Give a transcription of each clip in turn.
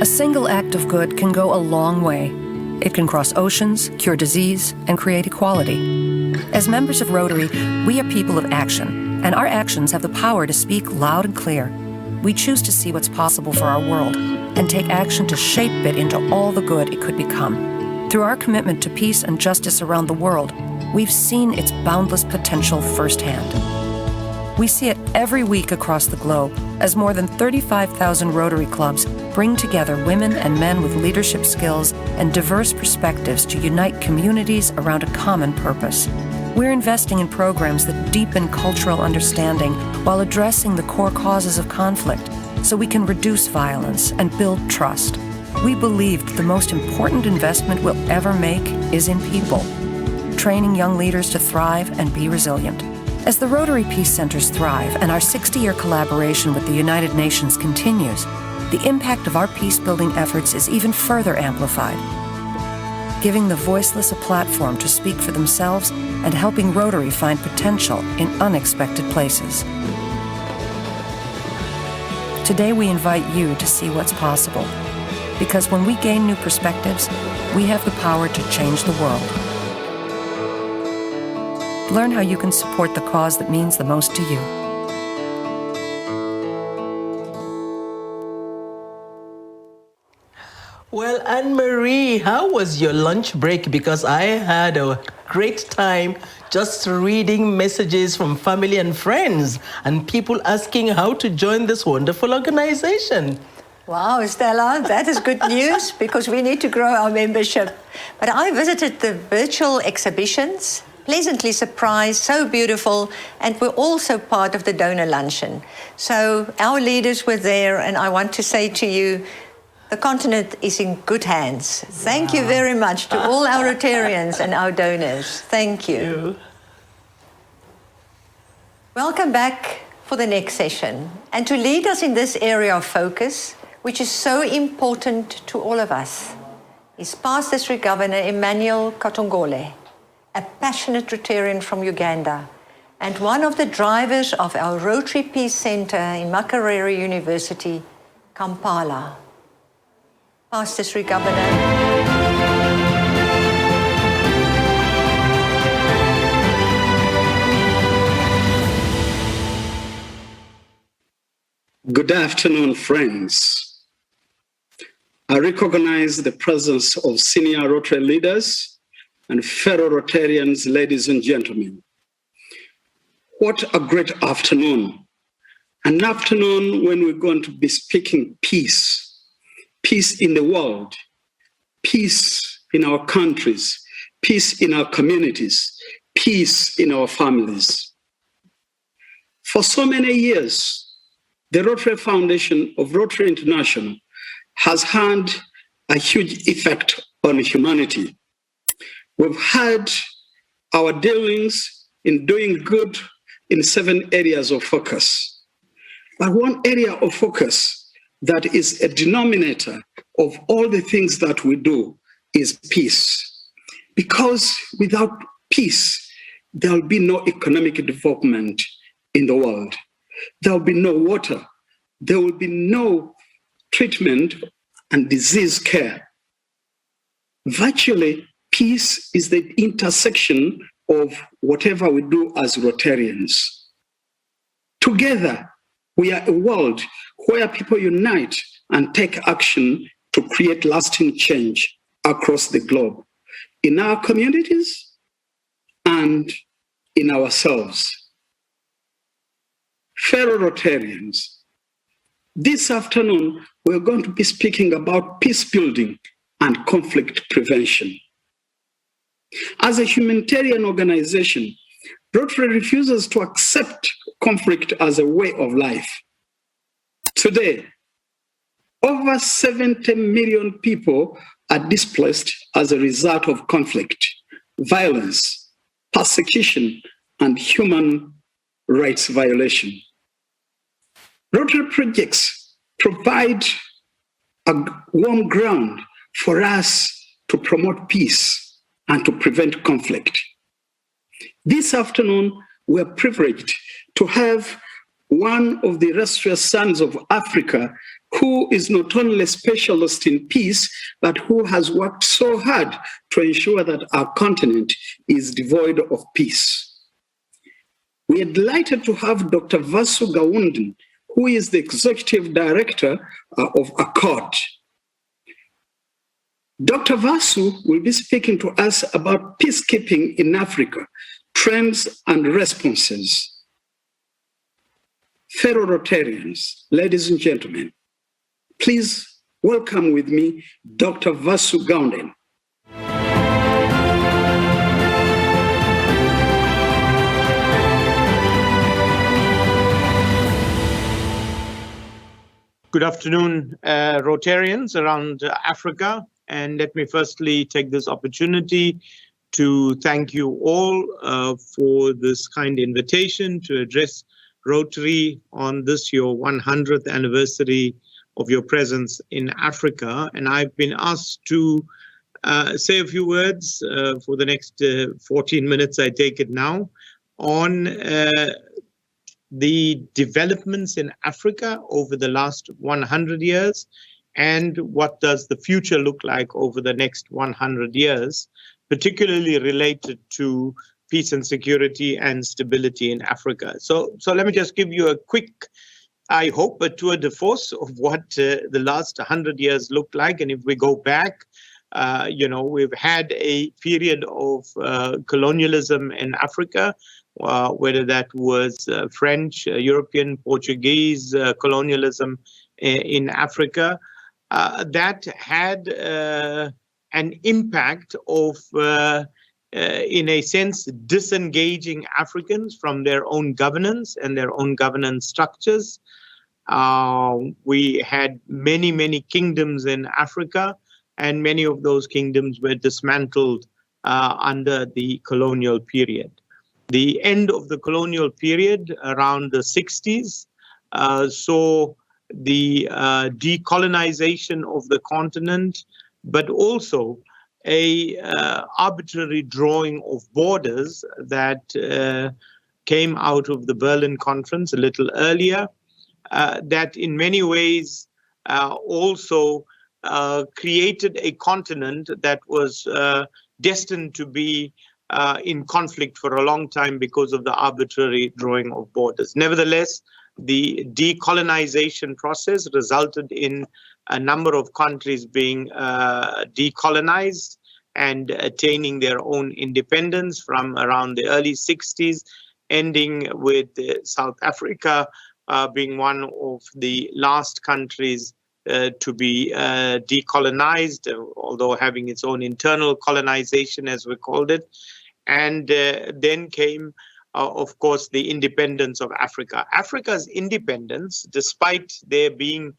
A single act of good can go a long way. It can cross oceans, cure disease, and create equality. As members of Rotary, we are people of action, and our actions have the power to speak loud and clear. We choose to see what's possible for our world and take action to shape it into all the good it could become. Through our commitment to peace and justice around the world, we've seen its boundless potential firsthand. We see it every week across the globe as more than 35,000 Rotary clubs bring together women and men with leadership skills and diverse perspectives to unite communities around a common purpose. We're investing in programs that deepen cultural understanding while addressing the core causes of conflict so we can reduce violence and build trust. We believed the most important investment we'll ever make is in people, training young leaders to thrive and be resilient. As the Rotary Peace Centers thrive and our 60-year collaboration with the United Nations continues, the impact of our peace-building efforts is even further amplified, giving the voiceless a platform to speak for themselves and helping Rotary find potential in unexpected places. Today we invite you to see what's possible, because when we gain new perspectives, we have the power to change the world. Learn how you can support the cause that means the most to you. Well, Anne-Marie, how was your lunch break? Because I had a great time just reading messages from family and friends and people asking how to join this wonderful organization. Wow, Stella, that is good news because we need to grow our membership. But I visited the virtual exhibitions, pleasantly surprised, so beautiful, and we're also part of the donor luncheon. So our leaders were there, and I want to say to you, the continent is in good hands. Thank you very much to all our Rotarians and our donors. Thank you. Welcome back for the next session. And to lead us in this area of focus, which is so important to all of us, is Past District Governor Emmanuel Katangoli, a passionate Rotarian from Uganda, and one of the drivers of our Rotary Peace Center in Makerere University, Kampala. Past District Governor. Good afternoon, friends. I recognize the presence of senior Rotary leaders and fellow Rotarians, ladies and gentlemen. What a great afternoon. An afternoon when we're going to be speaking peace. Peace in the world, peace in our countries, peace in our communities, peace in our families. For so many years, the Rotary Foundation of Rotary International has had a huge effect on humanity. We've had our dealings in doing good in 7 areas of focus. But one area of focus that is a denominator of all the things that we do is peace. Because without peace, there will be no economic development in the world. There will be no water. There will be no treatment and disease care. Virtually, peace is the intersection of whatever we do as Rotarians. Together, we are a world where people unite and take action to create lasting change across the globe, in our communities and in ourselves. Fellow Rotarians, this afternoon, we're going to be speaking about peace building and conflict prevention. As a humanitarian organization, Rotary refuses to accept conflict as a way of life. Today, over 70 million people are displaced as a result of conflict, violence, persecution, and human rights violation. Rotary projects provide a warm ground for us to promote peace and to prevent conflict. This afternoon, we're privileged to have one of the illustrious sons of Africa who is not only a specialist in peace, but who has worked so hard to ensure that our continent is devoid of peace. We are delighted to have Dr. Vasu Gawundan, who is the Executive Director of Accord. Dr. Vasu will be speaking to us about peacekeeping in Africa, trends and responses. Fellow Rotarians, ladies and gentlemen, please welcome with me Dr. Vasu Gawundan. Good afternoon, Rotarians around Africa. And let me firstly take this opportunity to thank you all for this kind invitation to address Rotary on this, your 100th anniversary of your presence in Africa. And I've been asked to say a few words for the next 14 minutes, I take it now, on the developments in Africa over the last 100 years, and what does the future look like over the next 100 years, particularly related to peace and security and stability in Africa. So let me just give you a quick, I hope, a tour de force of what the last 100 years looked like. And if we go back, we've had a period of colonialism in Africa, whether that was French, European, Portuguese colonialism in Africa, that had an impact of, in a sense, disengaging Africans from their own governance and their own governance structures. We had many, many kingdoms in Africa, and many of those kingdoms were dismantled under the colonial period. The end of the colonial period around the 60s saw the decolonization of the continent, but also a arbitrary drawing of borders that came out of the Berlin Conference a little earlier, that in many ways also created a continent that was destined to be in conflict for a long time because of the arbitrary drawing of borders. Nevertheless, the decolonization process resulted in a number of countries being decolonized and attaining their own independence from around the early 60s, ending with South Africa being one of the last countries to be decolonized, although having its own internal colonization, as we called it. And then came, of course, the independence of Africa. Africa's independence, despite there being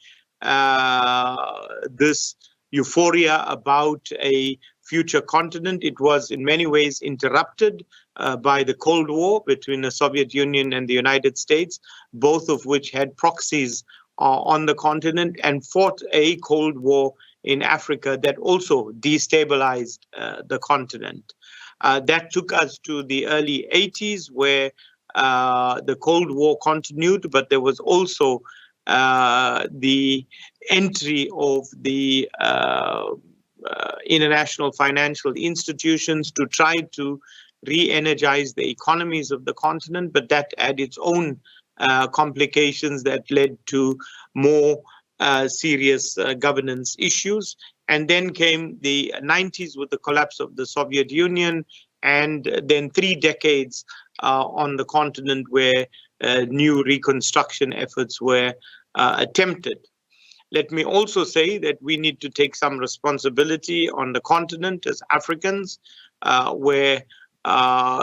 this euphoria about a future continent, it was in many ways interrupted by the Cold War between the Soviet Union and the United States, both of which had proxies on the continent and fought a Cold War in Africa that also destabilized the continent. That took us to the early 80s, where the Cold War continued, but there was also the entry of the international financial institutions to try to re-energize the economies of the continent, but that had its own complications that led to more serious governance issues. And then came the 90s with the collapse of the Soviet Union, and then 3 decades on the continent where new reconstruction efforts were attempted. Let me also say that we need to take some responsibility on the continent as Africans, where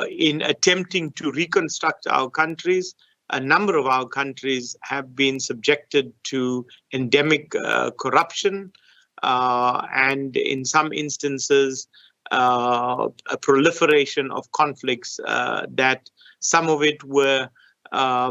in attempting to reconstruct our countries, a number of our countries have been subjected to endemic corruption, and in some instances, a proliferation of conflicts that some of it were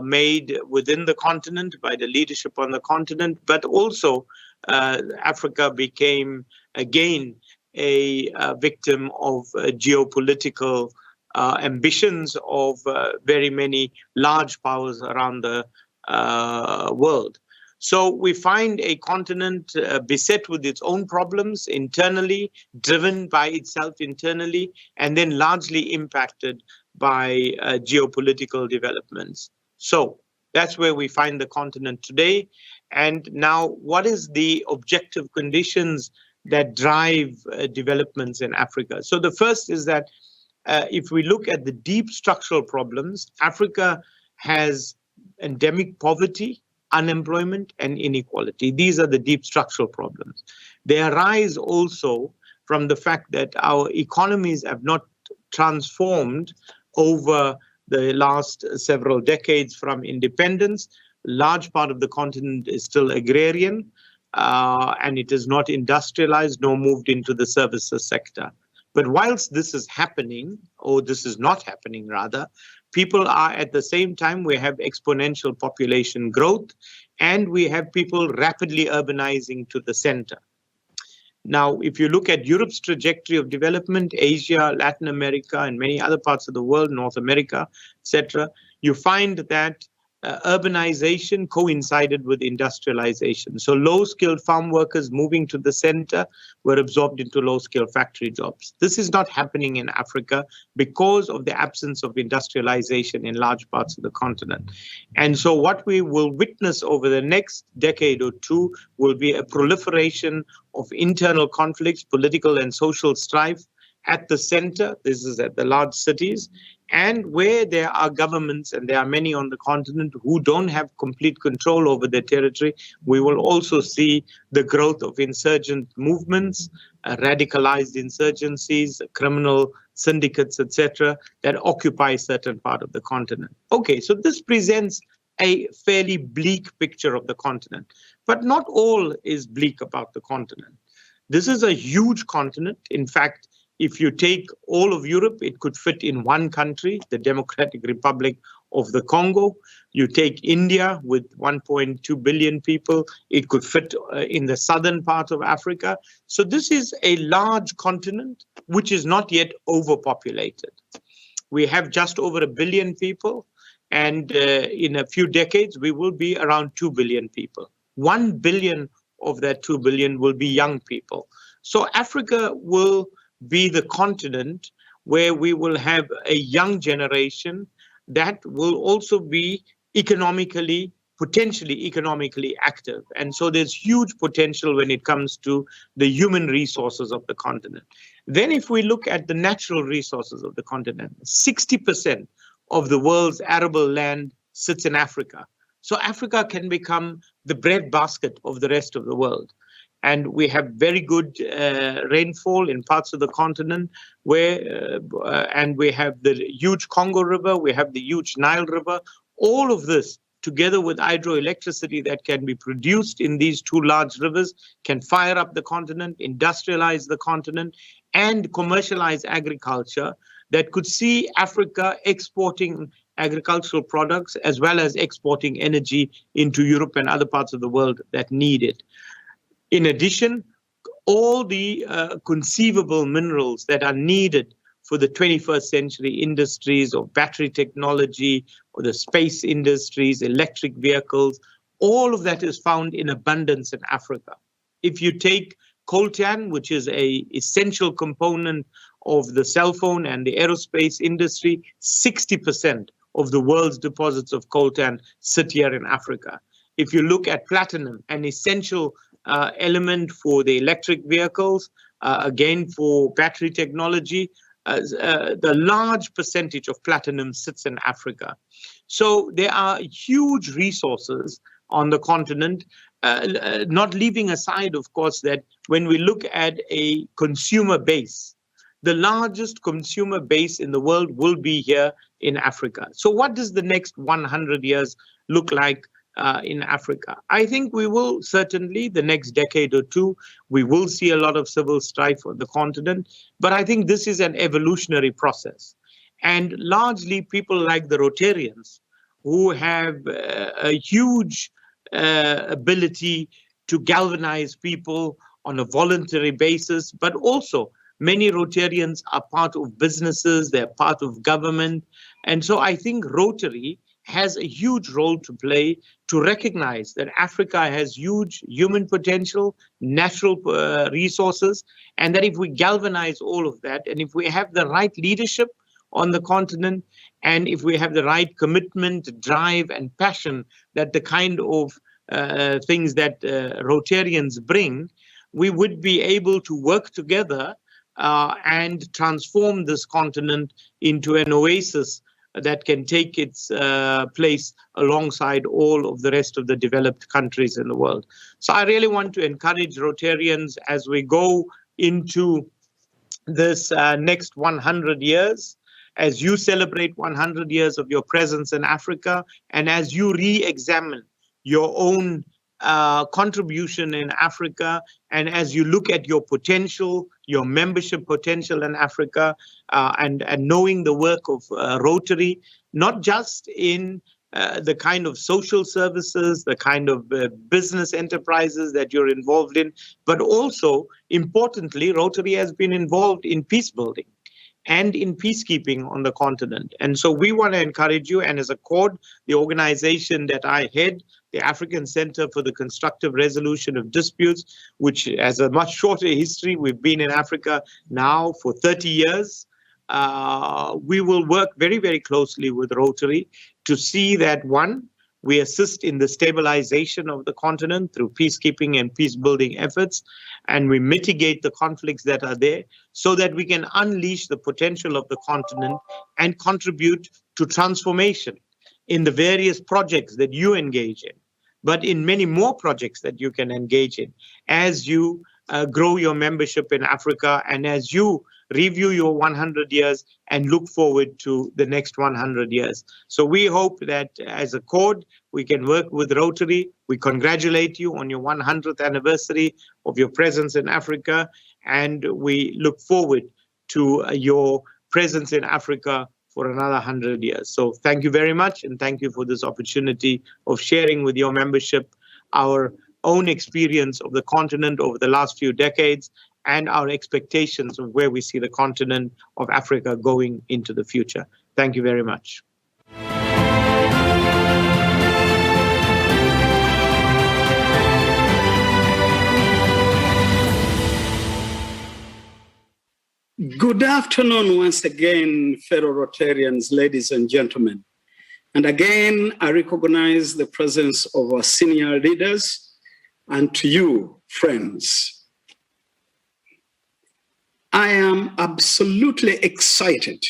made within the continent by the leadership on the continent, but also Africa became again a victim of geopolitical ambitions of very many large powers around the world. So we find a continent beset with its own problems internally, driven by itself internally, and then largely impacted by geopolitical developments. So that's where we find the continent today. And now, what is the objective conditions that drive developments in Africa? So the first is that if we look at the deep structural problems, Africa has endemic poverty, unemployment, and inequality. These are the deep structural problems. They arise also from the fact that our economies have not transformed over the last several decades from independence. Large part of the continent is still agrarian, and it is not industrialized nor moved into the services sector. But whilst this is happening, or this is not happening rather, people are at the same time, we have exponential population growth, and we have people rapidly urbanizing to the center. Now, if you look at Europe's trajectory of development, Asia, Latin America, and many other parts of the world, North America, etc., you find that urbanization coincided with industrialization. So low-skilled farm workers moving to the center were absorbed into low-skilled factory jobs. This is not happening in Africa because of the absence of industrialization in large parts of the continent. And so what we will witness over the next decade or two will be a proliferation of internal conflicts, political and social strife at the center. This is at the large cities. And where there are governments, and there are many on the continent, who don't have complete control over their territory, we will also see the growth of insurgent movements, radicalized insurgencies, criminal syndicates, etc., that occupy a certain part of the continent. Okay, so this presents a fairly bleak picture of the continent. But not all is bleak about the continent. This is a huge continent. In fact, if you take all of Europe, it could fit in one country, the Democratic Republic of the Congo. You take India with 1.2 billion people, it could fit in the southern part of Africa. So this is a large continent which is not yet overpopulated. We have just over 1 billion people, and in a few decades, we will be around 2 billion people. 1 billion of that 2 billion will be young people. So Africa will be the continent where we will have a young generation that will also be potentially economically active. And so there's huge potential when it comes to the human resources of the continent. Then if we look at the natural resources of the continent, 60% of the world's arable land sits in Africa. So Africa can become the breadbasket of the rest of the world. And we have very good rainfall in parts of the continent and we have the huge Congo River, we have the huge Nile River. All of this, together with hydroelectricity that can be produced in these two large rivers, can fire up the continent, industrialize the continent, and commercialize agriculture that could see Africa exporting agricultural products as well as exporting energy into Europe and other parts of the world that need it. In addition, all the conceivable minerals that are needed for the 21st century industries of battery technology or the space industries, electric vehicles, all of that is found in abundance in Africa. If you take coltan, which is an essential component of the cell phone and the aerospace industry, 60% of the world's deposits of coltan sit here in Africa. If you look at platinum, an essential element for the electric vehicles, again for battery technology, the large percentage of platinum sits in Africa. So there are huge resources on the continent, not leaving aside, of course, that when we look at a consumer base, the largest consumer base in the world will be here in Africa. So what does the next 100 years look like in Africa? I think we will certainly, the next decade or two, we will see a lot of civil strife on the continent. But I think this is an evolutionary process. And largely people like the Rotarians, who have a huge ability to galvanize people on a voluntary basis, but also many Rotarians are part of businesses, they're part of government. And so I think Rotary has a huge role to play to recognize that Africa has huge human potential, natural resources, and that if we galvanize all of that, and if we have the right leadership on the continent, and if we have the right commitment, drive, and passion, that the kind of things that Rotarians bring, we would be able to work together and transform this continent into an oasis that can take its place alongside all of the rest of the developed countries in the world. So I really want to encourage Rotarians as we go into this next 100 years, as you celebrate 100 years of your presence in Africa, and as you re-examine your own contribution in Africa, and as you look at your potential, your membership potential in Africa, and knowing the work of Rotary, not just in the kind of social services, the kind of business enterprises that you're involved in, but also, importantly, Rotary has been involved in peace building and in peacekeeping on the continent. And so we want to encourage you, and as a CORD, the organization that I head, the African Center for the Constructive Resolution of Disputes, which has a much shorter history. We've been in Africa now for 30 years. We will work very, very closely with Rotary to see that, one, we assist in the stabilization of the continent through peacekeeping and peace-building efforts, and we mitigate the conflicts that are there so that we can unleash the potential of the continent and contribute to transformation in the various projects that you engage in, but in many more projects that you can engage in as you grow your membership in Africa and as you review your 100 years and look forward to the next 100 years. So we hope that as a CORD, we can work with Rotary. We congratulate you on your 100th anniversary of your presence in Africa, and we look forward to your presence in Africa for another 100 years. So thank you very much, and thank you for this opportunity of sharing with your membership our own experience of the continent over the last few decades and our expectations of where we see the continent of Africa going into the future. Thank you very much. Good afternoon once again, fellow Rotarians, ladies and gentlemen. And again, I recognize the presence of our senior leaders and to you, friends. I am absolutely excited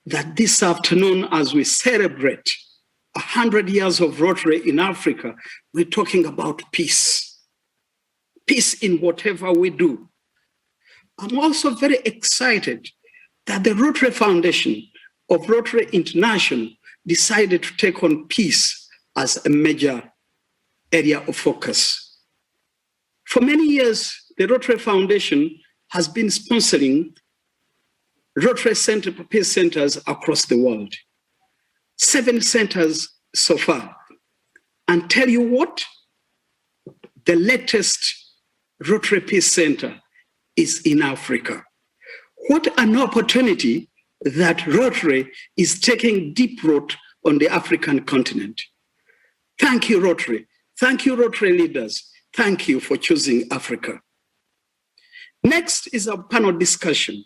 that this afternoon, as we celebrate 100 years of Rotary in Africa, we're talking about peace. Peace in whatever we do. I'm also very excited that the Rotary Foundation of Rotary International decided to take on peace as a major area of focus. For many years, the Rotary Foundation has been sponsoring Rotary Peace Centers across the world. 7 centers so far. And tell you what, the latest Rotary Peace Center is in Africa. What an opportunity that Rotary is taking deep root on the African continent. Thank you, Rotary. Thank you, Rotary leaders. Thank you for choosing Africa. Next is our panel discussion.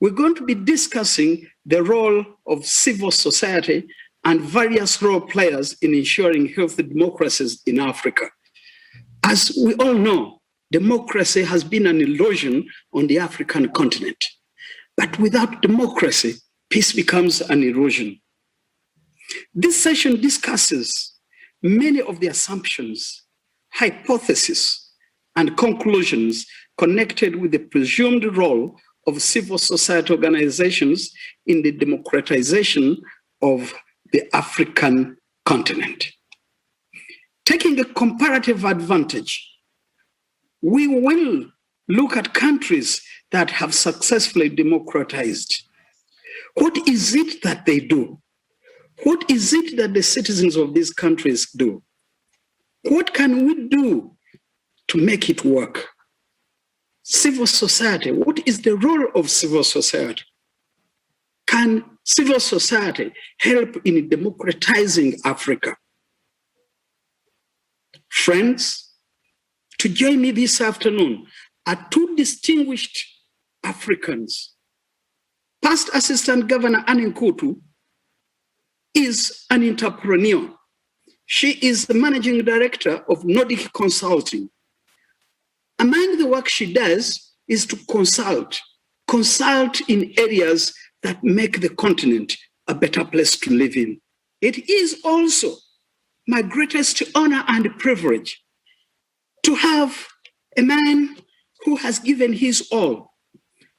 We're going to be discussing the role of civil society and various role players in ensuring healthy democracies in Africa. As we all know, democracy has been an illusion on the African continent. But without democracy, peace becomes an illusion. This session discusses many of the assumptions, hypotheses, and conclusions connected with the presumed role of civil society organizations in the democratization of the African continent. Taking a comparative advantage, we will look at countries that have successfully democratized. What is it that they do? What is it that the citizens of these countries do? What can we do to make it work? Civil society, what is the role of civil society? Can civil society help in democratizing Africa? Friends, to join me this afternoon are two distinguished Africans. Past Assistant Governor Annie Nkutu is an entrepreneur. She is the managing director of Nordic Consulting. Among the work she does is to consult in areas that make the continent a better place to live in. It is also my greatest honor and privilege to have a man who has given his all,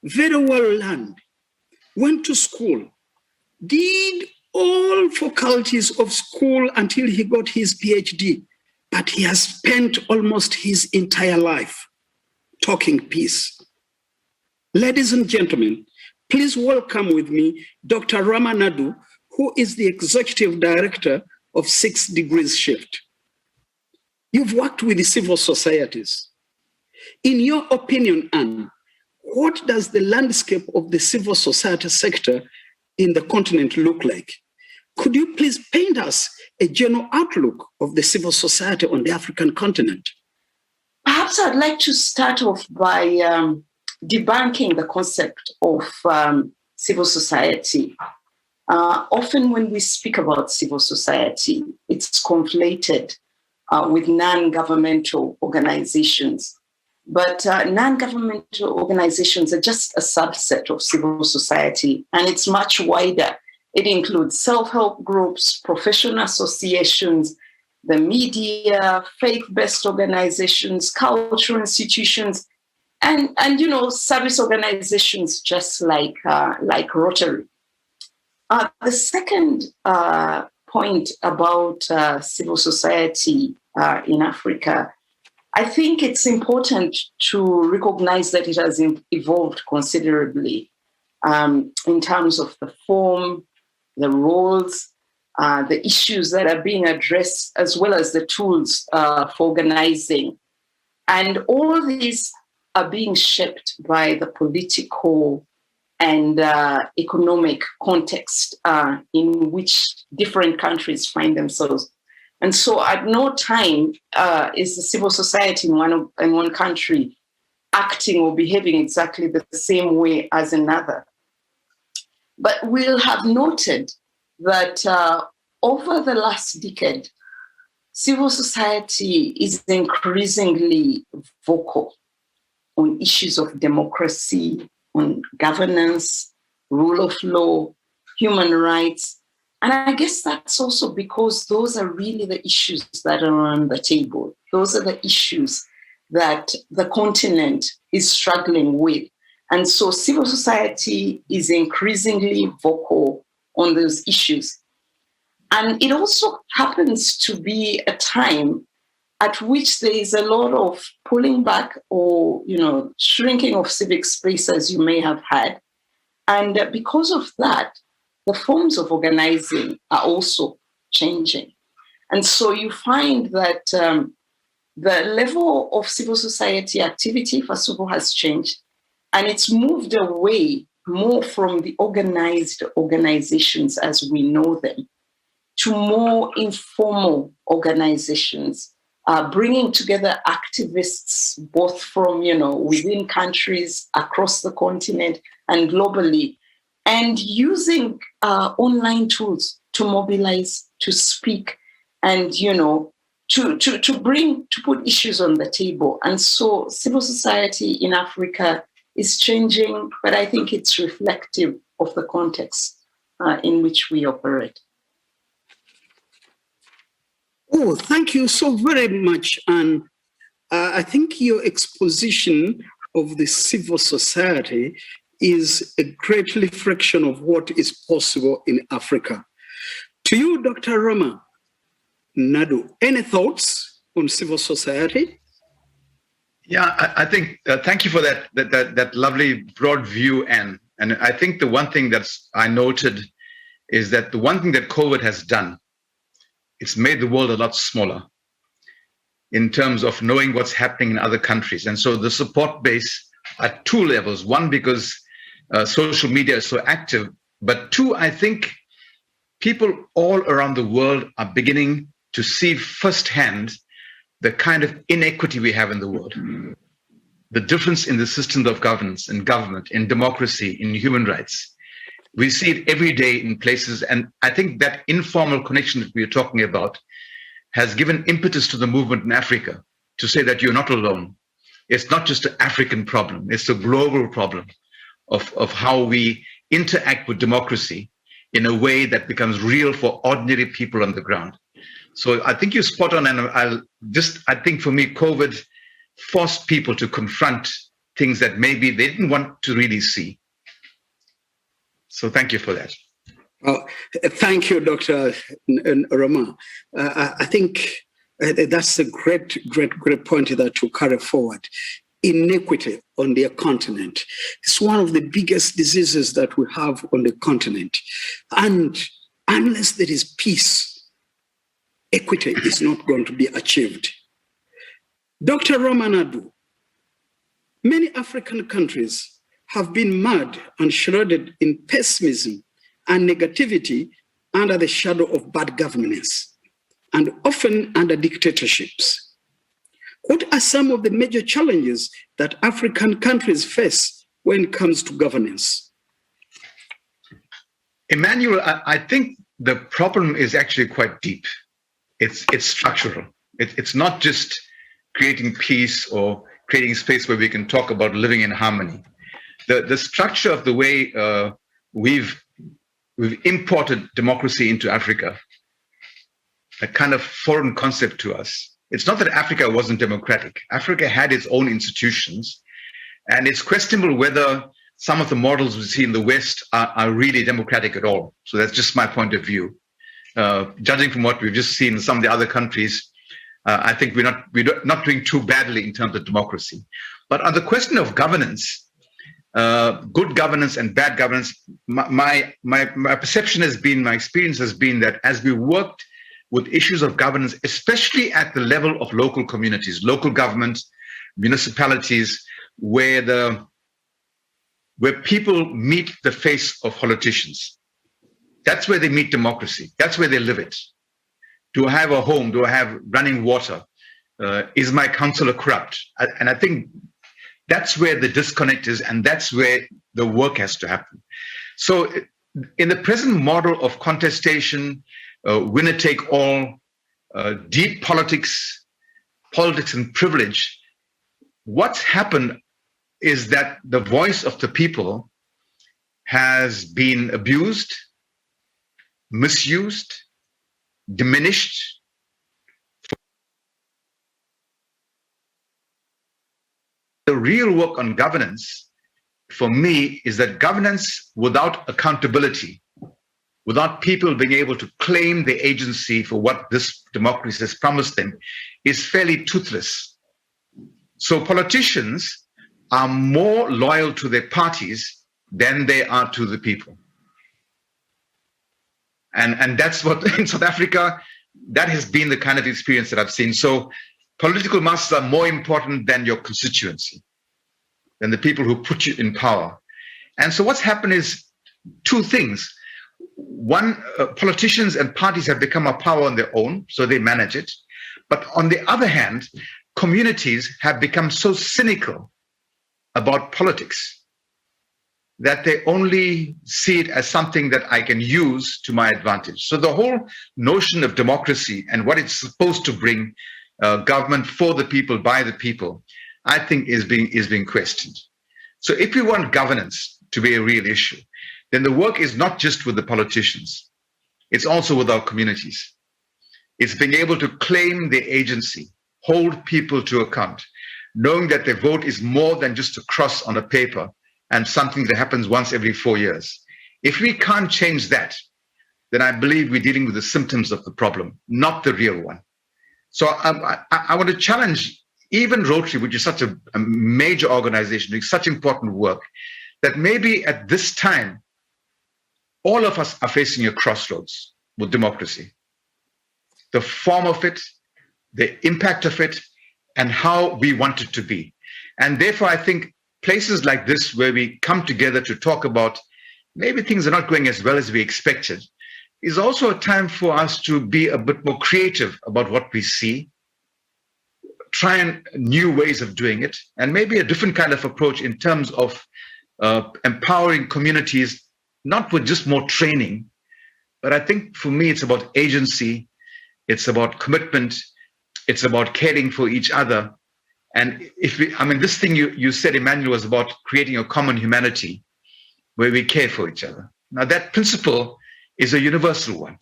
very well learned, went to school, did all faculties of school until he got his PhD, but he has spent almost his entire life talking peace. Ladies and gentlemen, please welcome with me Dr. Rama Nadu, who is the executive director of 6 Degrees Shift. You've worked with the civil societies. In your opinion, Anne, what does the landscape of the civil society sector in the continent look like? Could you please paint us a general outlook of the civil society on the African continent? Perhaps I'd like to start off by debunking the concept of civil society. Often when we speak about civil society, it's conflated with non-governmental organizations. But non-governmental organizations are just a subset of civil society, and it's much wider. It includes self-help groups, professional associations, the media, faith-based organizations, cultural institutions, and service organizations just like Rotary. The second point about civil society in Africa, I think it's important to recognize that it has evolved considerably in terms of the form, the roles, the issues that are being addressed, as well as the tools for organizing. And all these are being shaped by the political and economic context in which different countries find themselves. And so at no time is the civil society in one country acting or behaving exactly the same way as another. But we'll have noted that over the last decade, civil society is increasingly vocal on issues of democracy, on governance, rule of law, human rights. And I guess that's also because those are really the issues that are on the table. Those are the issues that the continent is struggling with. And so civil society is increasingly vocal on those issues. And it also happens to be a time at which there is a lot of pulling back or, shrinking of civic space, as you may have had. And because of that, the forms of organizing are also changing. And so you find that the level of civil society activity, first of all, has changed. And it's moved away more from the organized organizations as we know them to more informal organizations, bringing together activists, both from, within countries, across the continent and globally, and using online tools to mobilize, to speak, and, to put issues on the table. And so civil society in Africa is changing, but I think it's reflective of the context in which we operate. Oh, thank you so very much. And I think your exposition of the civil society is a great reflection of what is possible in Africa. To you, Dr. Rama Nadu, any thoughts on civil society? Yeah, I think, thank you for that lovely broad view, Anne. And I think the one thing I noted is that the one thing that COVID has done, it's made the world a lot smaller in terms of knowing what's happening in other countries. And so the support base at two levels. One, because social media is so active, But two, I think people all around the world are beginning to see firsthand the kind of inequity we have in the world, the difference in the systems of governance, in government, in democracy, in human rights. We see it every day in places, and I think that informal connection that we are talking about has given impetus to the movement in Africa to say that you're not alone. It's not just an African problem, it's a global problem of how we interact with democracy in a way that becomes real for ordinary people on the ground. So I think you're spot on, and I think for me, COVID forced people to confront things that maybe they didn't want to really see. So thank you for that. Well, thank you, Dr. Rama. I think that's a great point that to carry forward. Inequity on their continent. It's one of the biggest diseases that we have on the continent. And unless there is peace, equity is not going to be achieved. Dr. Ramanadu, many African countries have been marred and shrouded in pessimism and negativity under the shadow of bad governance and often under dictatorships. What are some of the major challenges that African countries face when it comes to governance? Emmanuel, I think the problem is actually quite deep. It's structural. It's not just creating peace or creating space where we can talk about living in harmony. The structure of the way we've imported democracy into Africa, a kind of foreign concept to us. It's not that Africa wasn't democratic. Africa had its own institutions, and it's questionable whether some of the models we see in the West are really democratic at all. So that's just my point of view. Judging from what we've just seen in some of the other countries, I think we're not doing too badly in terms of democracy. But on the question of governance, good governance and bad governance, my perception has been, my experience has been that as we worked with issues of governance, especially at the level of local communities, local governments, municipalities, where people meet the face of politicians. That's where they meet democracy. That's where they live it. Do I have a home? Do I have running water? Is my councillor corrupt? And I think that's where the disconnect is, and that's where the work has to happen. So in the present model of contestation, winner take all, deep politics and privilege, what's happened is that the voice of the people has been abused, misused, diminished. The real work on governance, for me, is that governance without accountability, without people being able to claim the agency for what this democracy has promised them, is fairly toothless. So politicians are more loyal to their parties than they are to the people. And that's what, in South Africa, that has been the kind of experience that I've seen. So political masses are more important than your constituency, than the people who put you in power. And so what's happened is two things. One, politicians and parties have become a power on their own, so they manage it. But on the other hand, communities have become so cynical about politics that they only see it as something that I can use to my advantage. So the whole notion of democracy and what it's supposed to bring, government for the people, by the people, I think is being questioned. So if we want governance to be a real issue, then the work is not just with the politicians, it's also with our communities. It's being able to claim their agency, hold people to account, knowing that their vote is more than just a cross on a paper and something that happens once every 4 years. If we can't change that, then I believe we're dealing with the symptoms of the problem, not the real one. So I want to challenge even Rotary, which is such a major organization doing such important work, that maybe at this time, all of us are facing a crossroads with democracy. The form of it, the impact of it, and how we want it to be. And therefore, I think places like this, where we come together to talk about maybe things are not going as well as we expected, is also a time for us to be a bit more creative about what we see, try new ways of doing it, and maybe a different kind of approach in terms of empowering communities, not with just more training, but I think for me, it's about agency, it's about commitment, it's about caring for each other. And this thing you said, Emmanuel, was about creating a common humanity where we care for each other. Now that principle is a universal one.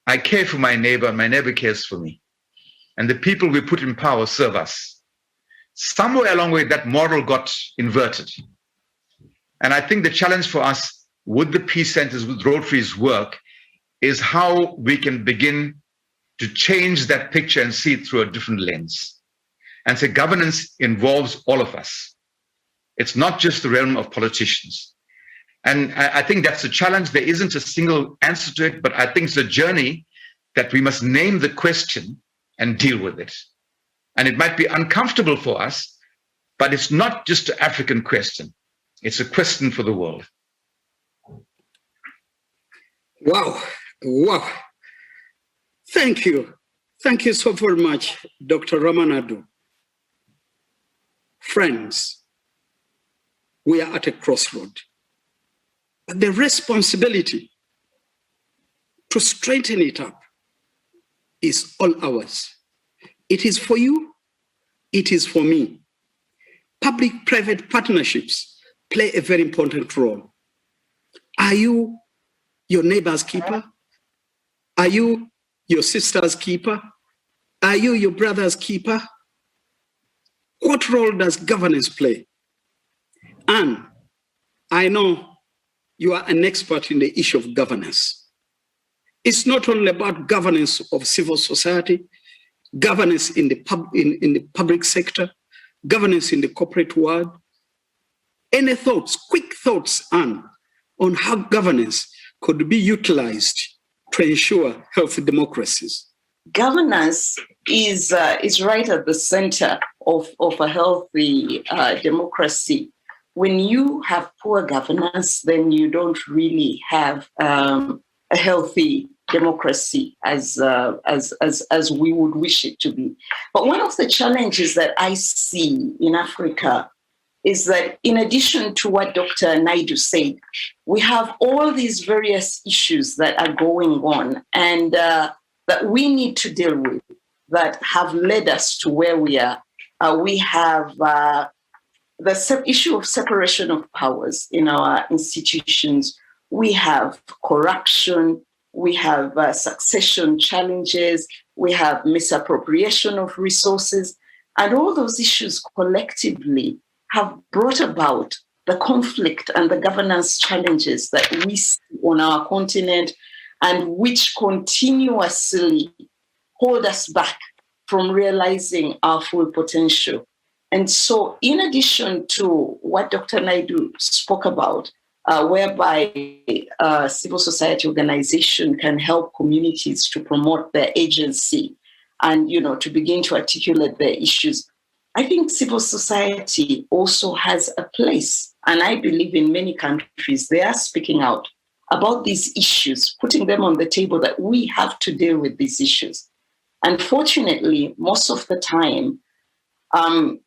I care for my neighbor, and my neighbor cares for me. And the people we put in power serve us. Somewhere along the way, that model got inverted. And I think the challenge for us with the peace centers, with Rotary's work, is how we can begin to change that picture and see it through a different lens. And so governance involves all of us. It's not just the realm of politicians. And I think that's a challenge. There isn't a single answer to it, but I think it's a journey that we must name the question and deal with it. And it might be uncomfortable for us, but it's not just an African question. It's a question for the world. Wow. Thank you. Thank you so very much, Dr. Ramanadu. Friends, we are at a crossroad. But the responsibility to straighten it up is all ours. It is for you, it is for me. Public-private partnerships play a very important role. Are you your neighbor's keeper? Are you your sister's keeper? Are you your brother's keeper? What role does governance play? And I know you are an expert in the issue of governance. It's not only about governance of civil society, governance in the public sector, governance in the corporate world. Any thoughts, quick thoughts, Anne, on how governance could be utilized to ensure healthy democracies? Governance is right at the center of a healthy democracy. When you have poor governance, then you don't really have a healthy democracy as we would wish it to be. But one of the challenges that I see in Africa is that in addition to what Dr. Naidu said, we have all these various issues that are going on and that we need to deal with that have led us to where we are. We have the issue of separation of powers in our institutions. We have corruption. We have succession challenges. We have misappropriation of resources. And all those issues collectively have brought about the conflict and the governance challenges that we see on our continent and which continuously hold us back from realizing our full potential. And so in addition to what Dr. Naidu spoke about, whereby civil society organization can help communities to promote their agency and, to begin to articulate their issues, I think civil society also has a place. And I believe in many countries, they are speaking out about these issues, putting them on the table that we have to deal with these issues. Unfortunately, most of the time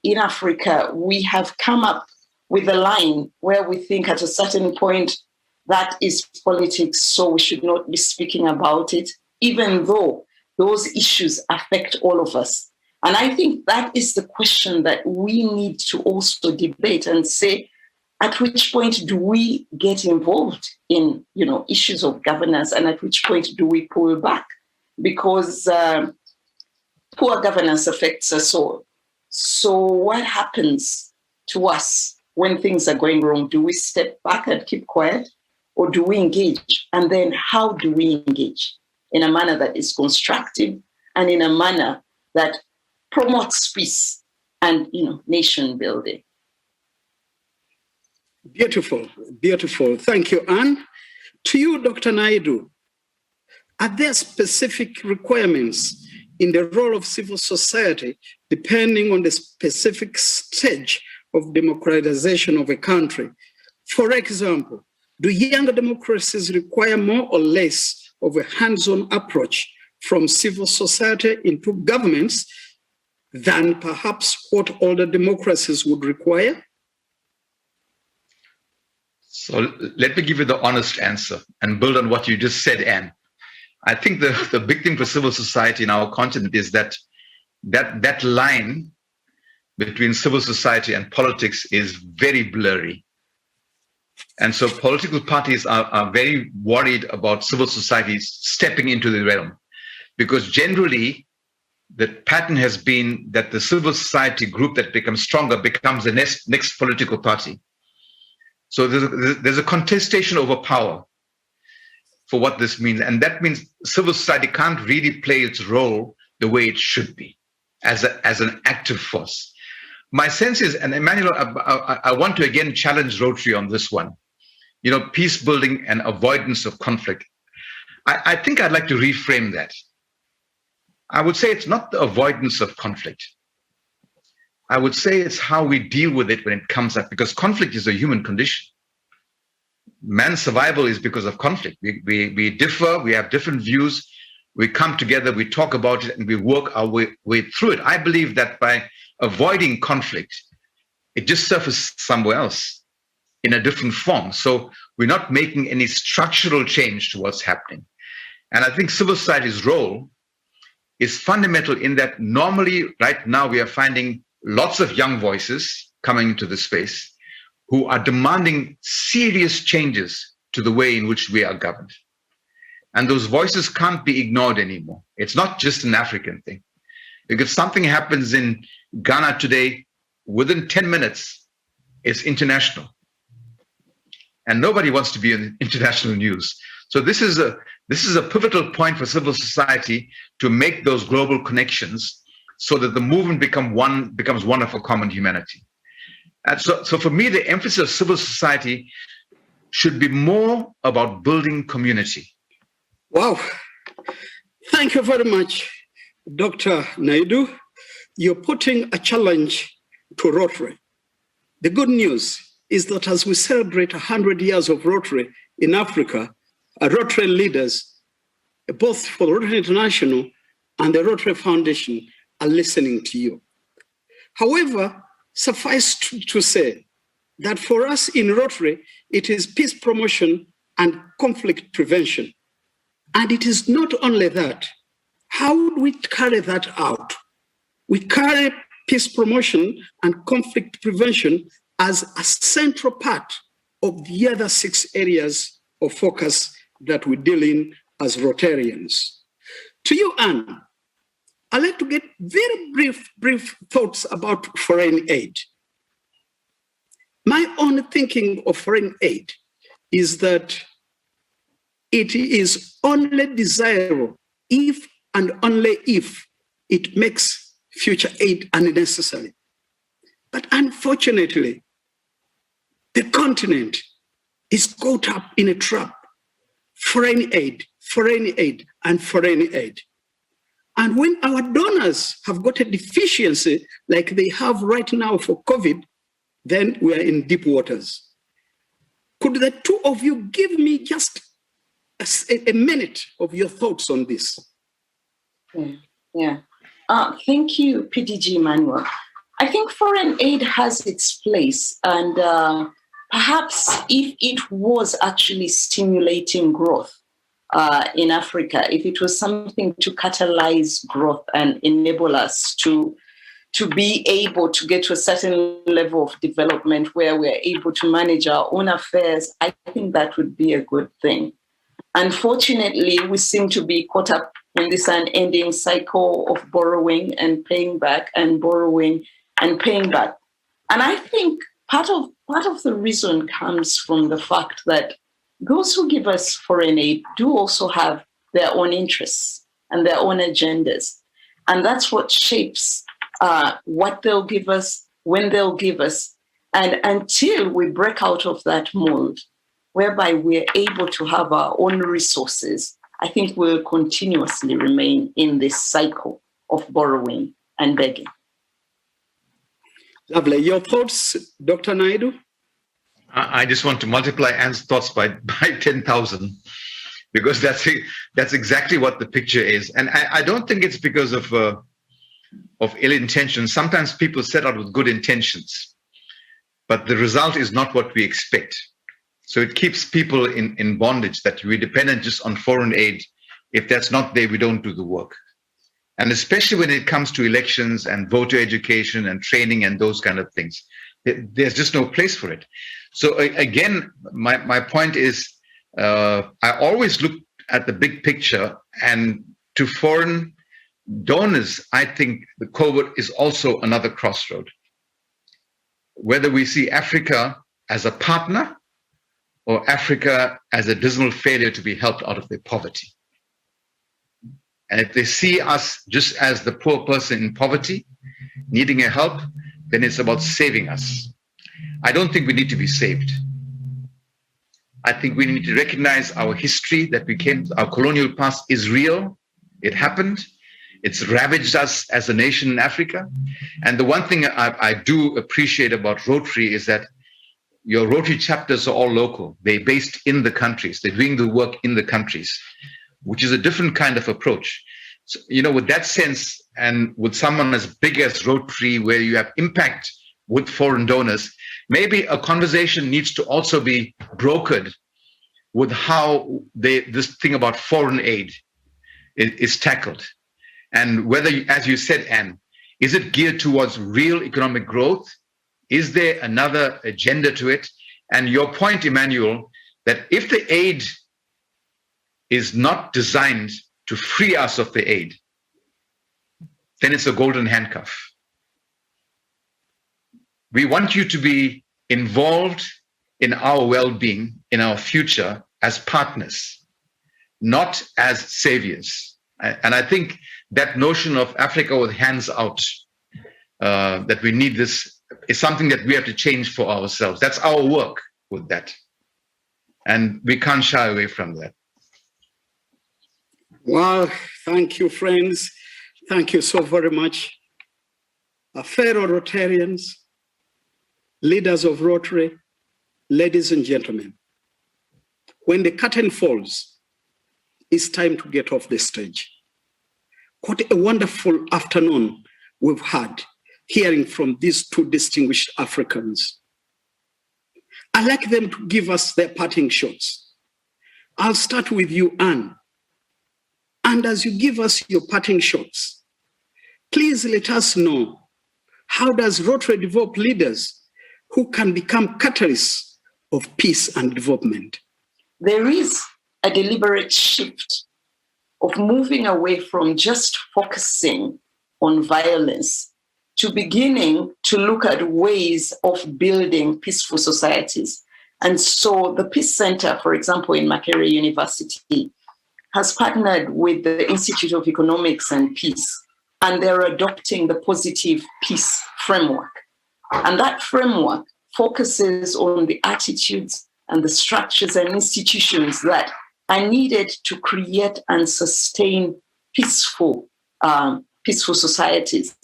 in Africa, we have come up with a line where we think at a certain point that is politics, so we should not be speaking about it, even though those issues affect all of us. And I think that is the question that we need to also debate and say, at which point do we get involved in, issues of governance, and at which point do we pull back? Because poor governance affects us all. So what happens to us when things are going wrong? Do we step back and keep quiet, or do we engage? And then how do we engage? In a manner that is constructive and in a manner that promotes peace and, nation building. Beautiful, beautiful. Thank you, Anne. To you, Dr. Naidu, are there specific requirements in the role of civil society depending on the specific stage of democratization of a country? For example, Do younger democracies require more or less of a hands-on approach from civil society into governments than perhaps what older democracies would require? So let me give you the honest answer and build on what you just said, Anne. I think the big thing for civil society in our continent is that line between civil society and politics is very blurry. And so political parties are very worried about civil society stepping into the realm, because generally the pattern has been that the civil society group that becomes stronger becomes the next political party. So there's a contestation over power for what this means. And that means civil society can't really play its role the way it should be as an active force. My sense is, and Emmanuel, I want to again challenge Rotary on this one, peace building and avoidance of conflict. I think I'd like to reframe that. I would say it's not the avoidance of conflict. I would say it's how we deal with it when it comes up, because conflict is a human condition. Man's survival is because of conflict. We differ, we have different views, we come together, we talk about it, and we work our way through it. I believe that by avoiding conflict, it just surfaces somewhere else in a different form. So we're not making any structural change to what's happening. And I think civil society's role is fundamental in that normally right now we are finding lots of young voices coming into the space who are demanding serious changes to the way in which we are governed. And those voices can't be ignored anymore. It's not just an African thing. If something happens in Ghana today, within 10 minutes, it's international. And nobody wants to be in international news. So this is a pivotal point for civil society to make those global connections so that the movement becomes one of a common humanity. And so for me, the emphasis of civil society should be more about building community. Wow. Thank you very much, Dr. Naidu. You're putting a challenge to Rotary. The good news is that as we celebrate 100 years of Rotary in Africa, Rotary leaders, both for Rotary International and the Rotary Foundation, are listening to you. However, suffice to say that for us in Rotary, it is peace promotion and conflict prevention. And it is not only that. How do we carry that out? We carry peace promotion and conflict prevention as a central part of the other 6 areas of focus that we deal in as Rotarians. To you, Anne, I'd like to get very brief thoughts about foreign aid. My own thinking of foreign aid is that it is only desirable if and only if it makes future aid unnecessary. But unfortunately, the continent is caught up in a trap. Foreign aid, and foreign aid. And when our donors have got a deficiency like they have right now for COVID, then we are in deep waters. Could the two of you give me just a minute of your thoughts on this? Yeah. Thank you, PDG Emmanuel. I think foreign aid has its place, and perhaps if it was actually stimulating growth in Africa, if it was something to catalyze growth and enable us to be able to get to a certain level of development where we're able to manage our own affairs, I think that would be a good thing. Unfortunately, we seem to be caught up in this unending cycle of borrowing and paying back and borrowing and paying back. And I think part of the reason comes from the fact that those who give us foreign aid do also have their own interests and their own agendas. And that's what shapes what they'll give us, when they'll give us, and until we break out of that mold, whereby we're able to have our own resources, I think we'll continuously remain in this cycle of borrowing and begging. Lovely. Your thoughts, Dr. Naidu? I just want to multiply Anne's thoughts by 10,000, because that's exactly what the picture is. And I don't think it's because of ill intention. Sometimes people set out with good intentions, but the result is not what we expect. So it keeps people in bondage, that we're dependent just on foreign aid. If that's not there, we don't do the work. And especially when it comes to elections and voter education and training and those kind of things, there's just no place for it. So again, my point is, I always look at the big picture, and to foreign donors, I think the COVID is also another crossroad. Whether we see Africa as a partner or Africa as a dismal failure to be helped out of their poverty. And if they see us just as the poor person in poverty, needing a help, then it's about saving us. I don't think we need to be saved. I think we need to recognize our history, that our colonial past is real. It happened. It's ravaged us as a nation in Africa. And the one thing I do appreciate about Rotary is that your Rotary chapters are all local. They're based in the countries. They're doing the work in the countries, which is a different kind of approach. So, with that sense, and with someone as big as Rotary, where you have impact with foreign donors, maybe a conversation needs to also be brokered with how this thing about foreign aid is tackled. And whether, as you said, Anne, is it geared towards real economic growth? Is there another agenda to it? And your point, Emmanuel, that if the aid is not designed to free us of the aid, then it's a golden handcuff. We want you to be involved in our well-being, in our future, as partners, not as saviors. And I think that notion of Africa with hands out, that we need this, is something that we have to change for ourselves. That's our work with that. And we can't shy away from that. Well, thank you, friends. Thank you so very much. Fellow Rotarians, leaders of Rotary, ladies and gentlemen, when the curtain falls, it's time to get off the stage. What a wonderful afternoon we've had hearing from these two distinguished Africans. I'd like them to give us their parting shots. I'll start with you, Anne. And as you give us your parting shots, please let us know, how does Rotary develop leaders who can become catalysts of peace and development? There is a deliberate shift of moving away from just focusing on violence to beginning to look at ways of building peaceful societies. And so the Peace Center, for example, in Makerere University, has partnered with the Institute of Economics and Peace, and they're adopting the positive peace framework. And that framework focuses on the attitudes and the structures and institutions that are needed to create and sustain peaceful societies.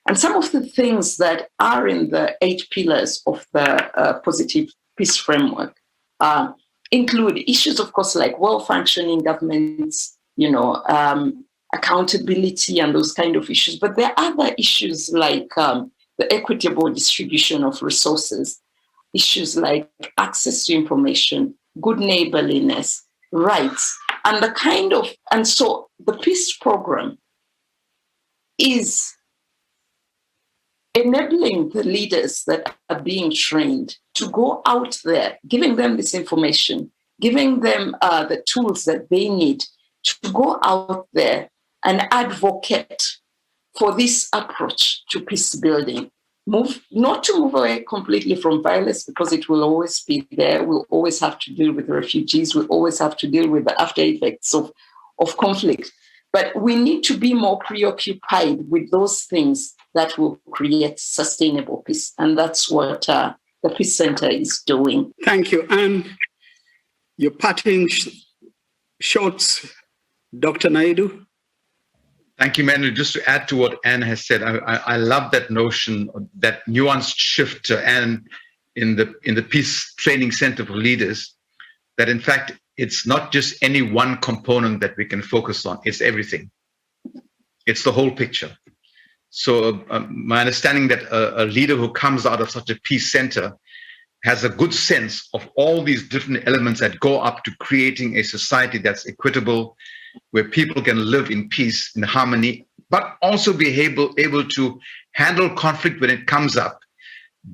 And some of the things that are in the 8 pillars of the positive peace framework include issues, of course, like well-functioning governments, accountability and those kind of issues. But there are other issues like the equitable distribution of resources, issues like access to information, good neighborliness, rights, and so the peace program is enabling the leaders that are being trained to go out there, giving them this information, giving them the tools that they need to go out there and advocate for this approach to peace building. Not to move away completely from violence, because it will always be there. We'll always have to deal with refugees. We'll always have to deal with the after effects of conflict. But we need to be more preoccupied with those things that will create sustainable peace. And that's what the Peace Center is doing. Thank you. And your parting shots, Dr. Naidu? Thank you, Manu. Just to add to what Anne has said, I love that notion, that nuanced shift. And in the Peace Training Center for Leaders, that in fact, it's not just any one component that we can focus on, it's everything. It's the whole picture. So my understanding that a leader who comes out of such a peace center has a good sense of all these different elements that go up to creating a society that's equitable, where people can live in peace, in harmony, but also be able to handle conflict when it comes up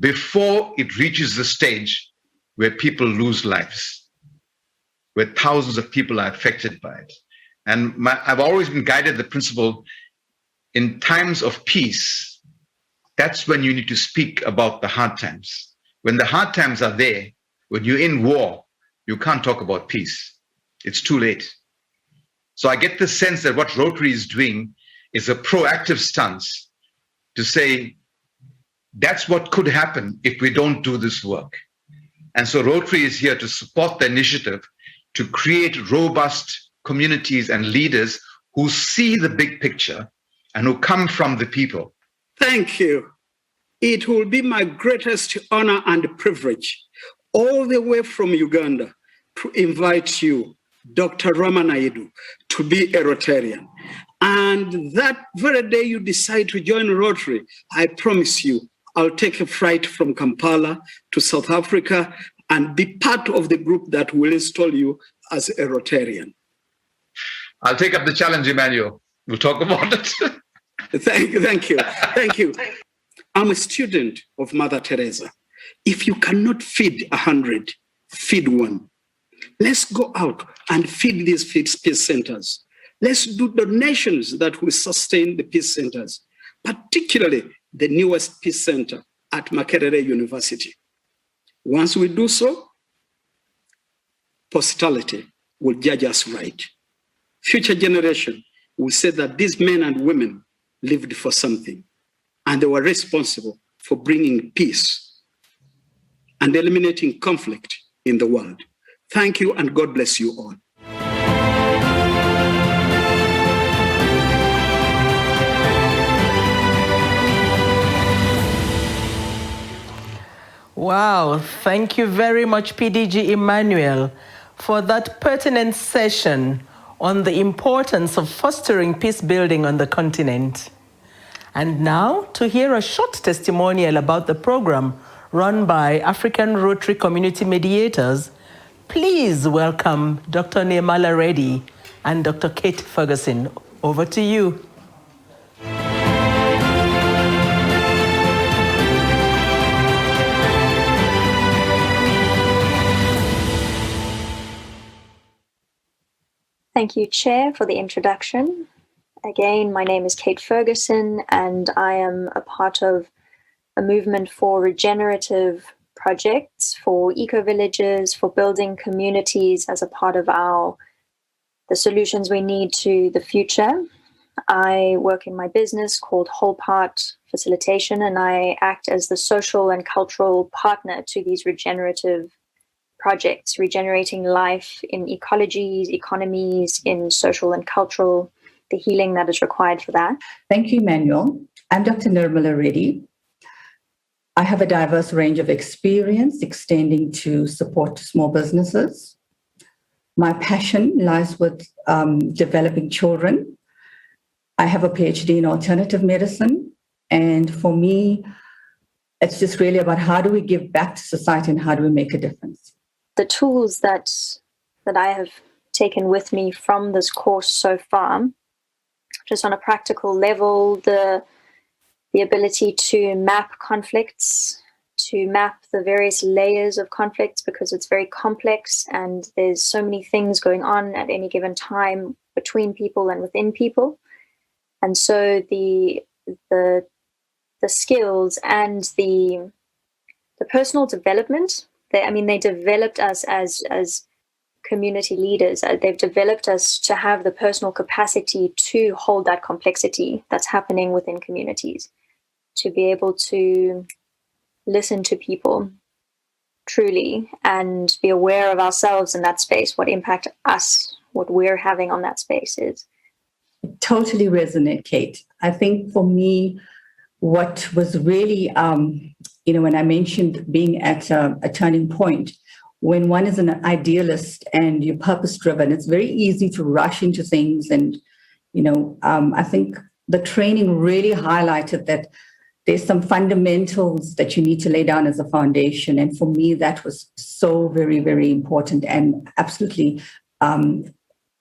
before it reaches the stage where people lose lives, where thousands of people are affected by it. And I've always been guided the principle, in times of peace, that's when you need to speak about the hard times. When the hard times are there, when you're in war, you can't talk about peace. It's too late. So I get the sense that what Rotary is doing is a proactive stance to say, that's what could happen if we don't do this work. And so Rotary is here to support the initiative to create robust communities and leaders who see the big picture and who come from the people. Thank you. It will be my greatest honor and privilege, all the way from Uganda, to invite you, Dr. Ramanaidu, to be a Rotarian. And that very day you decide to join Rotary, I promise you, I'll take a flight from Kampala to South Africa and be part of the group that will install you as a Rotarian. I'll take up the challenge, Emmanuel. We'll talk about it. Thank you. I'm a student of Mother Teresa. If you cannot feed 100, feed one. Let's go out and feed these peace centers. Let's do donations that will sustain the peace centers, particularly the newest peace center at Makerere University. Once we do so, posterity will judge us right. Future generation will say that these men and women lived for something, and they were responsible for bringing peace and eliminating conflict in the world. Thank you, and God bless you all. Wow, thank you very much, PDG Emmanuel, for that pertinent session on the importance of fostering peace building on the continent. And now, to hear a short testimonial about the program run by African Rotary Community Mediators, please welcome Dr. Nirmala Reddy and Dr. Kate Ferguson. Over to you. Thank you, Chair, for the introduction. Again, my name is Kate Ferguson, and I am a part of a movement for regenerative projects, for eco-villages, for building communities as a part of the solutions we need to the future. I work in my business called Whole Part Facilitation, and I act as the social and cultural partner to these regenerative projects, regenerating life in ecologies, economies, in social and cultural, the healing that is required for that. Thank you, Emmanuel. I'm Dr. Nirmala Reddy. I have a diverse range of experience extending to support small businesses. My passion lies with developing children. I have a PhD in alternative medicine. And for me, it's just really about how do we give back to society and how do we make a difference. The tools that I have taken with me from this course so far, just on a practical level, the ability to map conflicts, to map the various layers of conflicts, because it's very complex and there's so many things going on at any given time between people and within people. And so the skills and the personal development, they developed us as community leaders. They've developed us to have the personal capacity to hold that complexity that's happening within communities, to be able to listen to people truly and be aware of ourselves in that space, what impact what we're having on that space is. Totally resonate, Kate. I think for me, what was really, when I mentioned being at a turning point, when one is an idealist and you're purpose-driven, it's very easy to rush into things. And, I think the training really highlighted that there's some fundamentals that you need to lay down as a foundation. And for me, that was so very, very important, and absolutely,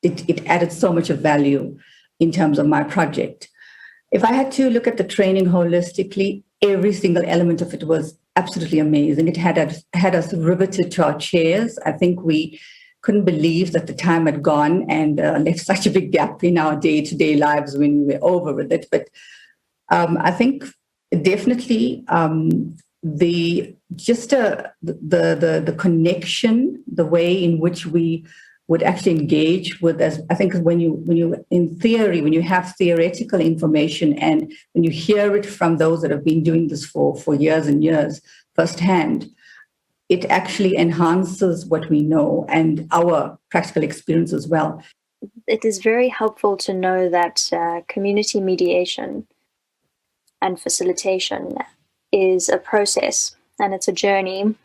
it added so much of value in terms of my project. If I had to look at the training holistically, every single element of it was absolutely amazing. It had us riveted to our chairs. I think we couldn't believe that the time had gone and left such a big gap in our day-to-day lives when we were over with it. But I think definitely the connection, the way in which we would actually engage with, as I think when you in theory, when you have theoretical information and when you hear it from those that have been doing this for years and years firsthand, it actually enhances what we know and our practical experience as well. It is very helpful to know that community mediation and facilitation is a process and it's a journey.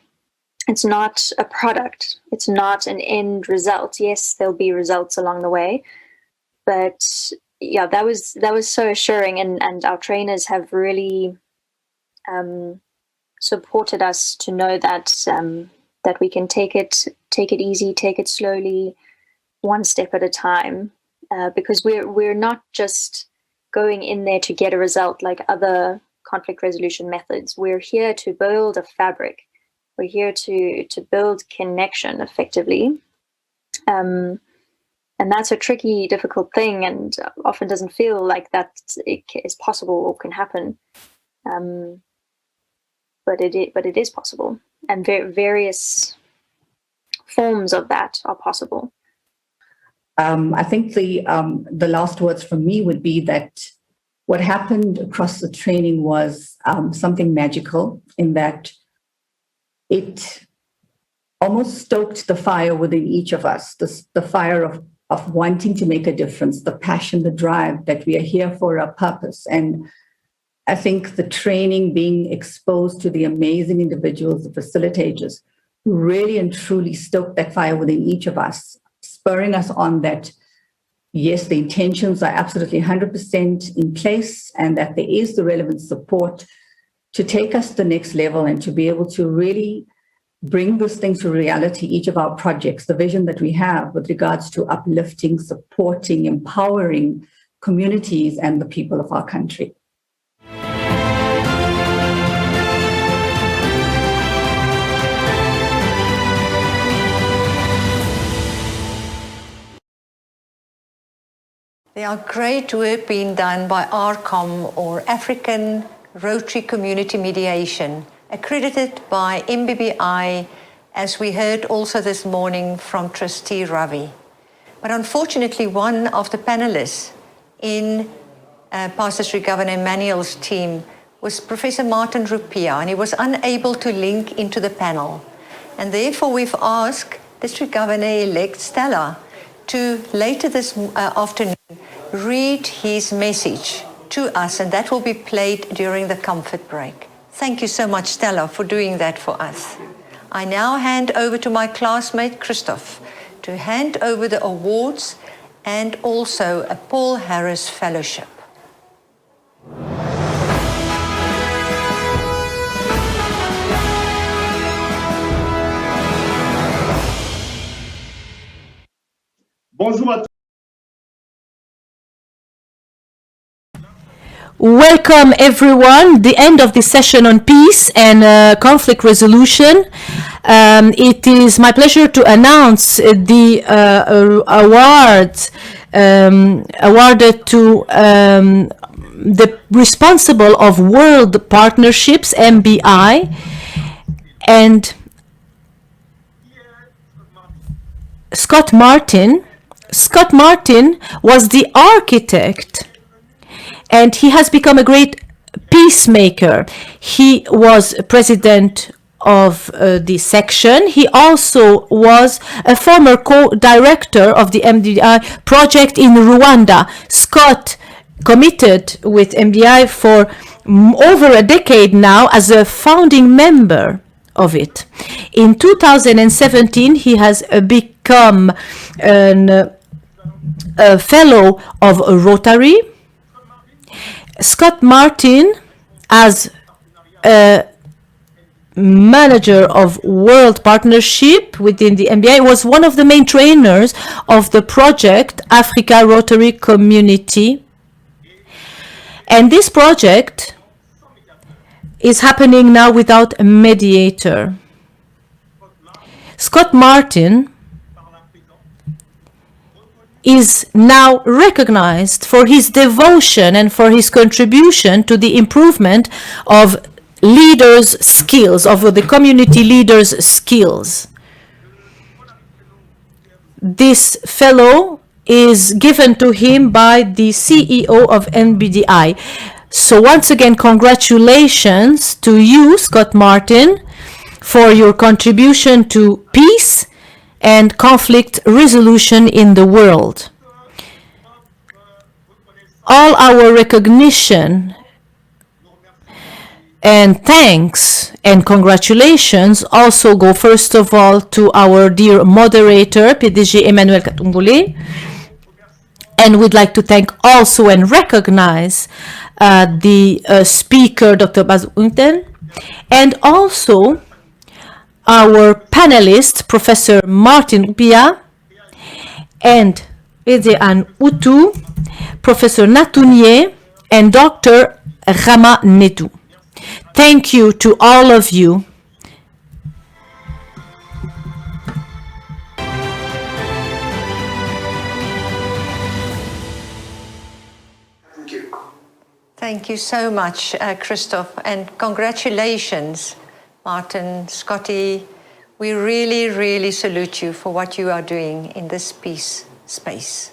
It's not a product. It's not an end result. Yes, there'll be results along the way, but yeah, that was so assuring, and our trainers have really supported us to know that that we can take it easy, take it slowly, one step at a time, because we're not just going in there to get a result like other conflict resolution methods. We're here to build a fabric. We're here to build connection effectively. And that's a tricky, difficult thing, and often doesn't feel like that it is possible or can happen. But it is possible, and various forms of that are possible. I think the last words from me would be that what happened across the training was something magical, in that it almost stoked the fire within each of us, the fire of wanting to make a difference, the passion, the drive that we are here for a purpose. And I think the training, being exposed to the amazing individuals, the facilitators, who really and truly stoked that fire within each of us, spurring us on that, yes, the intentions are absolutely 100% in place, and that there is the relevant support to take us to the next level and to be able to really bring this thing to reality, each of our projects, the vision that we have with regards to uplifting, supporting, empowering communities and the people of our country. There are great work being done by ARCOM, or African Rotary Community Mediation, accredited by MBBI, as we heard also this morning from Trustee Ravi. But unfortunately, one of the panelists in Past District Governor Emmanuel's team was Professor Martin Rupia, and he was unable to link into the panel. And therefore, we've asked District Governor-elect Stella to later this afternoon read his message to us, and that will be played during the comfort break. Thank you so much, Stella, for doing that for us. I now hand over to my classmate, Christoph, to hand over the awards and also a Paul Harris Fellowship. Bonjour à tous. Welcome everyone. The end of the session on peace and conflict resolution. It is my pleasure to announce the awards awarded to the responsible of World Partnerships, MBI, and Scott Martin. Scott Martin was the architect, and he has become a great peacemaker. He was president of the section. He also was a former co-director of the MDI project in Rwanda. Scott, committed with MDI for over a decade now as a founding member of it. In 2017, he has become a fellow of Rotary. Scott Martin, as a manager of World Partnership within the MBI, was one of the main trainers of the project Africa Rotary Community. And this project is happening now without a mediator. Scott Martin is now recognized for his devotion and for his contribution to the improvement of leaders' skills, of the community leaders' skills. This fellow is given to him by the CEO of NBDI. So once again, congratulations to you, Scott Martin, for your contribution to peace and conflict resolution in the world. All our recognition and thanks and congratulations also go first of all to our dear moderator, PDG Emmanuel Katangoli. And we'd like to thank also and recognize the speaker, Dr. Baz Unten, and also our panelist, Professor Martin Pia, and Ezean Utu, Professor Natounier, and Dr. Rama Netu. Thank you to all of you. Thank you so much, Christoph, and congratulations, Martin, Scotty. We really, really salute you for what you are doing in this peace space.